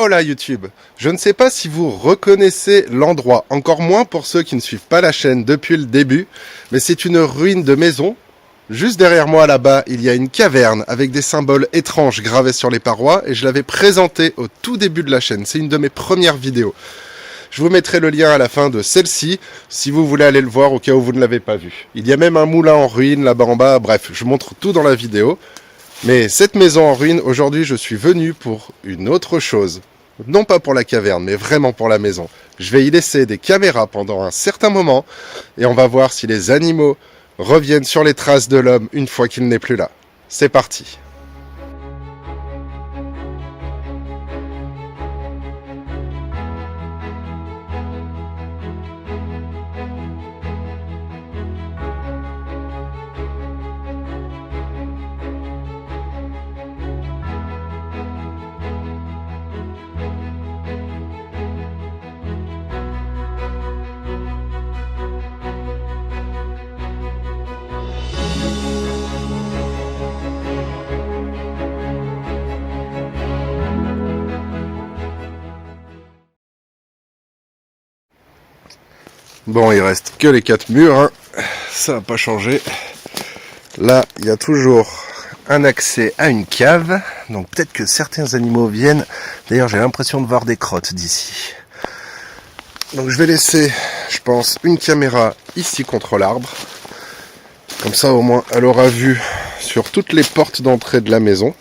Hola YouTube. Je ne sais pas si vous reconnaissez l'endroit, encore moins pour ceux qui ne suivent pas la chaîne depuis le début, mais c'est une ruine de maison. Juste derrière moi là-bas, il y a une caverne avec des symboles étranges gravés sur les parois et je l'avais présenté au tout début de la chaîne. C'est une de mes premières vidéos. Je vous mettrai le lien à la fin de celle-ci si vous voulez aller le voir au cas où vous ne l'avez pas vu. Il y a même un moulin en ruine là-bas en bas, bref, je montre tout dans la vidéo. Mais cette maison en ruine, aujourd'hui, je suis venu pour une autre chose. Non pas pour la caverne, mais vraiment pour la maison. Je vais y laisser des caméras pendant un certain moment et on va voir si les animaux reviennent sur les traces de l'homme une fois qu'il n'est plus là. C'est parti. Bon, il reste que les 4 murs, hein. Ça n'a pas changé. Là, il y a toujours un accès à une cave, donc peut-être que certains animaux viennent. D'ailleurs, j'ai l'impression de voir des crottes d'ici. Donc je vais laisser, je pense, une caméra ici contre l'arbre. Comme ça, au moins, elle aura vue sur toutes les portes d'entrée de la maison.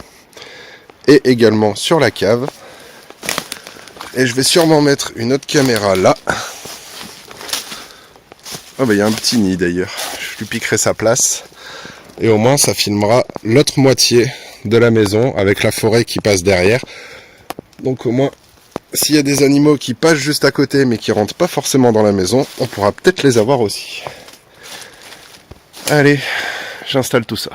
Et également sur la cave. Et je vais sûrement mettre une autre caméra là. Ah bah il y a un petit nid d'ailleurs, je lui piquerai sa place et au moins ça filmera l'autre moitié de la maison avec la forêt qui passe derrière. Donc au moins s'il y a des animaux qui passent juste à côté mais qui rentrent pas forcément dans la maison, on pourra peut-être les avoir aussi. Allez, j'installe tout ça.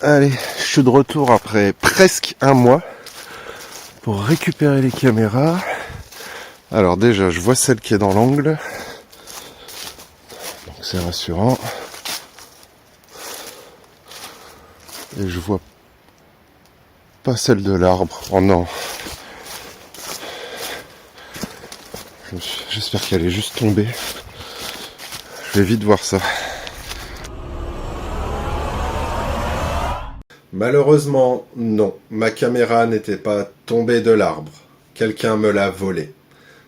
Allez, je suis de retour après presque un mois pour récupérer les caméras. Alors déjà, je vois celle qui est dans l'angle. Donc c'est rassurant. Et je vois pas celle de l'arbre. Oh non. J'espère qu'elle est juste tombée. Je vais vite voir ça. Malheureusement, non. Ma caméra n'était pas tombée de l'arbre. Quelqu'un me l'a volée.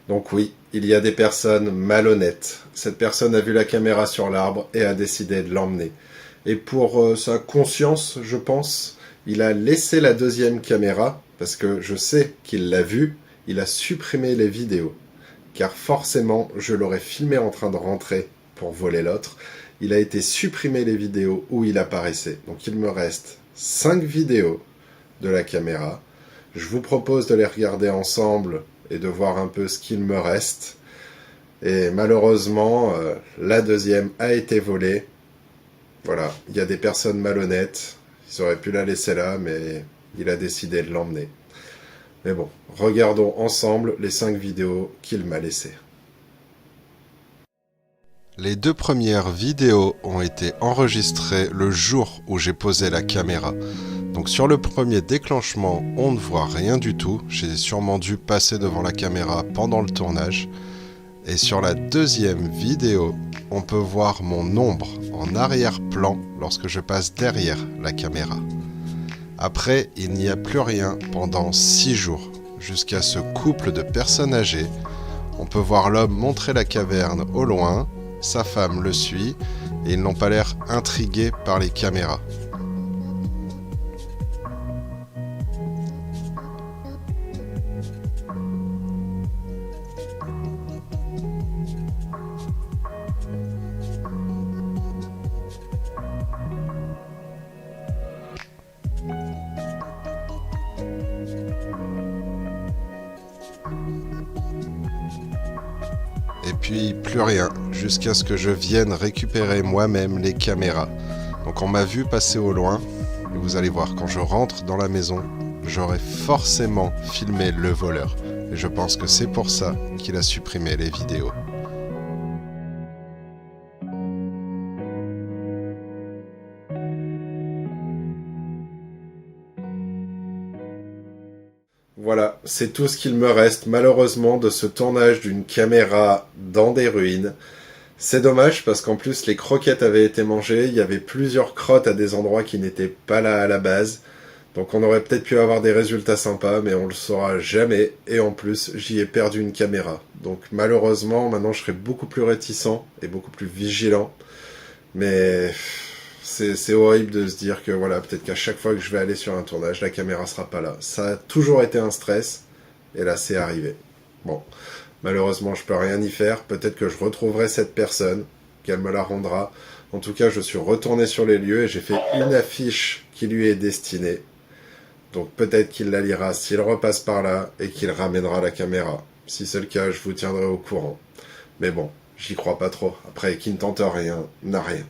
Donc oui, il y a des personnes malhonnêtes. Cette personne a vu la caméra sur l'arbre et a décidé de l'emmener. Et pour sa conscience, je pense, il a laissé la deuxième caméra, parce que je sais qu'il l'a vue, il a supprimé les vidéos. Car forcément, je l'aurais filmé en train de rentrer pour voler l'autre. Il a été supprimé les vidéos où il apparaissait. Donc il me reste 5 vidéos de la caméra. Je vous propose de les regarder ensemble et de voir un peu ce qu'il me reste. Et malheureusement, la deuxième a été volée. Voilà, il y a des personnes malhonnêtes. Ils auraient pu la laisser là, mais il a décidé de l'emmener. Mais bon, regardons ensemble les 5 vidéos qu'il m'a laissées. Les 2 premières vidéos ont été enregistrées le jour où j'ai posé la caméra. Donc sur le premier déclenchement, on ne voit rien du tout. J'ai sûrement dû passer devant la caméra pendant le tournage. Et sur la deuxième vidéo, on peut voir mon ombre en arrière-plan lorsque je passe derrière la caméra. Après, il n'y a plus rien pendant 6 jours, jusqu'à ce couple de personnes âgées. On peut voir l'homme montrer la caverne au loin, sa femme le suit, et ils n'ont pas l'air intrigués par les caméras. Et puis plus rien, jusqu'à ce que je vienne récupérer moi-même les caméras. Donc on m'a vu passer au loin, et vous allez voir, quand je rentre dans la maison, j'aurai forcément filmé le voleur. Et je pense que c'est pour ça qu'il a supprimé les vidéos. Voilà, c'est tout ce qu'il me reste malheureusement de ce tournage d'une caméra dans des ruines. C'est dommage parce qu'en plus les croquettes avaient été mangées, il y avait plusieurs crottes à des endroits qui n'étaient pas là à la base. Donc on aurait peut-être pu avoir des résultats sympas, mais on le saura jamais. Et en plus, j'y ai perdu une caméra. Donc malheureusement, maintenant je serai beaucoup plus réticent et beaucoup plus vigilant. Mais c'est horrible de se dire que voilà, peut-être qu'à chaque fois que je vais aller sur un tournage, la caméra sera pas là. Ça a toujours été un stress, et là c'est arrivé. Bon, malheureusement je peux rien y faire. Peut-être que je retrouverai cette personne, qu'elle me la rendra. En tout cas, je suis retourné sur les lieux et j'ai fait une affiche qui lui est destinée. Donc peut-être qu'il la lira s'il repasse par là et qu'il ramènera la caméra. Si c'est le cas, je vous tiendrai au courant. Mais bon, j'y crois pas trop. Après, qui ne tente rien, n'a rien.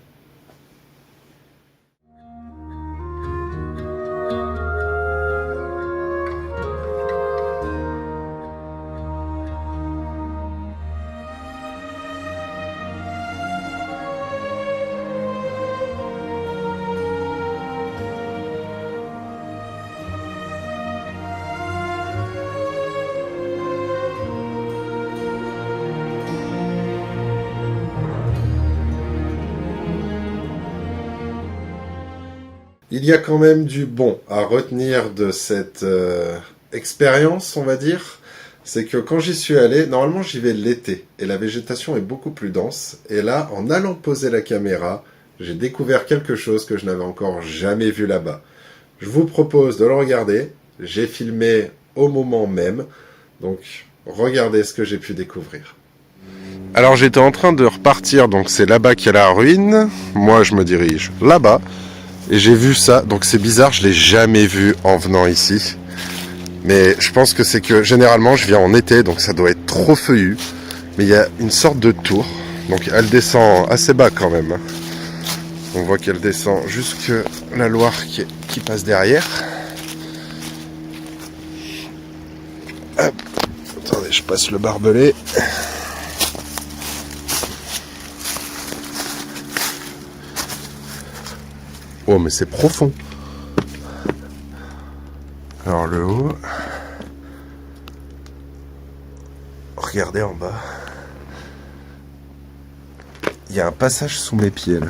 Il y a quand même du bon à retenir de cette expérience, on va dire. C'est que quand j'y suis allé, normalement j'y vais l'été, et la végétation est beaucoup plus dense. Et là, en allant poser la caméra, j'ai découvert quelque chose que je n'avais encore jamais vu là-bas. Je vous propose de le regarder. J'ai filmé au moment même. Donc, regardez ce que j'ai pu découvrir. Alors j'étais en train de repartir, donc c'est là-bas qu'il y a la ruine. Moi, je me dirige là-bas. Et j'ai vu ça, donc c'est bizarre, je l'ai jamais vu en venant ici. Mais je pense que c'est que généralement je viens en été, donc ça doit être trop feuillu. Mais il y a une sorte de tour, donc elle descend assez bas quand même. On voit qu'elle descend jusque la Loire qui passe derrière. Hop. Attendez, je passe le barbelé. Oh, mais c'est profond. Alors le haut. Regardez en bas. Il y a un passage sous mes pieds là.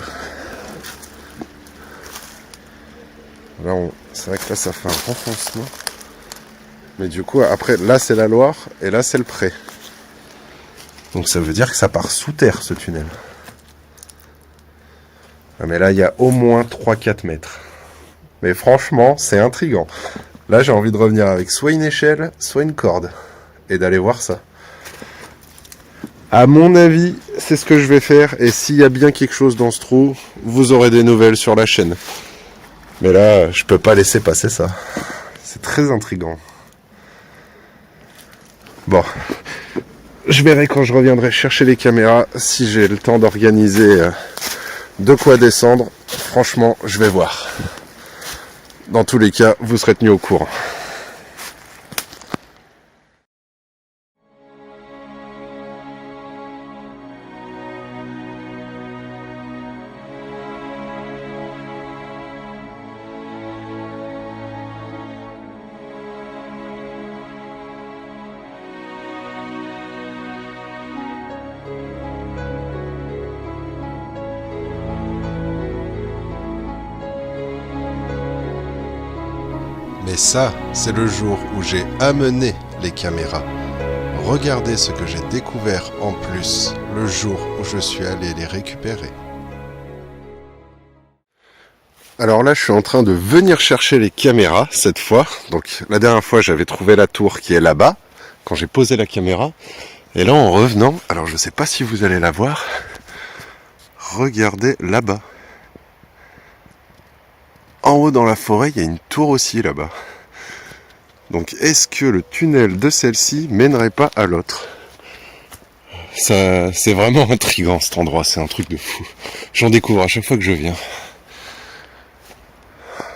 Là, c'est vrai que là ça fait un renfoncement. Mais du coup, après, là c'est la Loire et là c'est le Pré. Donc ça veut dire que ça part sous terre ce tunnel. Ah, mais là, il y a au moins 3-4 mètres. Mais franchement, c'est intriguant. Là, j'ai envie de revenir avec soit une échelle, soit une corde. Et d'aller voir ça. À mon avis, c'est ce que je vais faire. Et s'il y a bien quelque chose dans ce trou, vous aurez des nouvelles sur la chaîne. Mais là, je peux pas laisser passer ça. C'est très intriguant. Bon. Je verrai quand je reviendrai chercher les caméras si j'ai le temps d'organiser de quoi descendre. Franchement, je vais voir. Dans tous les cas, vous serez tenus au courant. Mais ça, c'est le jour où j'ai amené les caméras. Regardez ce que j'ai découvert en plus le jour où je suis allé les récupérer. Alors là, je suis en train de venir chercher les caméras cette fois. Donc la dernière fois, j'avais trouvé la tour qui est là-bas, quand j'ai posé la caméra. Et là, en revenant, alors je ne sais pas si vous allez la voir, regardez là-bas. En haut dans la forêt, il y a une tour aussi là-bas. Donc est-ce que le tunnel de celle-ci mènerait pas à l'autre ? Ça, c'est vraiment intriguant cet endroit, c'est un truc de fou. J'en découvre à chaque fois que je viens.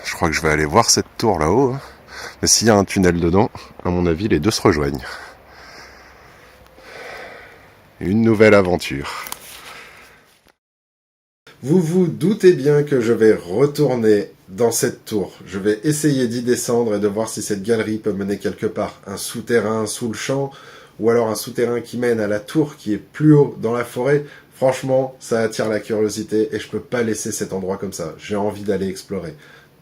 Je crois que je vais aller voir cette tour là-haut. Mais s'il y a un tunnel dedans, à mon avis, les deux se rejoignent. Une nouvelle aventure. Vous vous doutez bien que je vais retourner dans cette tour. Je vais essayer d'y descendre et de voir si cette galerie peut mener quelque part. Un souterrain sous le champ, ou alors un souterrain qui mène à la tour qui est plus haut dans la forêt. Franchement, ça attire la curiosité et je peux pas laisser cet endroit comme ça. J'ai envie d'aller explorer.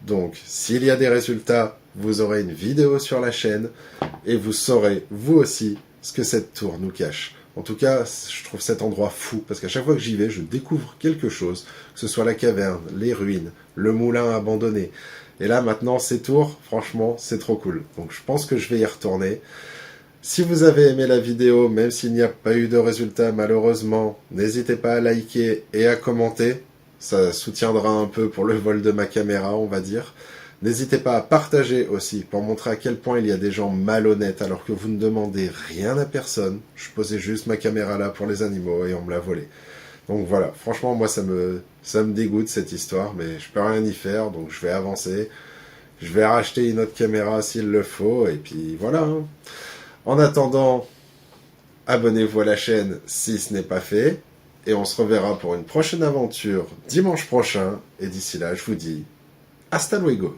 Donc, s'il y a des résultats, vous aurez une vidéo sur la chaîne et vous saurez, vous aussi, ce que cette tour nous cache. En tout cas, je trouve cet endroit fou, parce qu'à chaque fois que j'y vais, je découvre quelque chose, que ce soit la caverne, les ruines, le moulin abandonné. Et là, maintenant, ces tours, franchement, c'est trop cool. Donc, je pense que je vais y retourner. Si vous avez aimé la vidéo, même s'il n'y a pas eu de résultat, malheureusement, n'hésitez pas à liker et à commenter. Ça soutiendra un peu pour le vol de ma caméra, on va dire. N'hésitez pas à partager aussi pour montrer à quel point il y a des gens malhonnêtes alors que vous ne demandez rien à personne. Je posais juste ma caméra là pour les animaux et on me l'a volé. Donc voilà, franchement moi ça me dégoûte cette histoire, mais je peux rien y faire, donc je vais avancer. Je vais racheter une autre caméra s'il le faut et puis voilà. En attendant, abonnez-vous à la chaîne si ce n'est pas fait. Et on se reverra pour une prochaine aventure dimanche prochain. Et d'ici là, je vous dis hasta luego.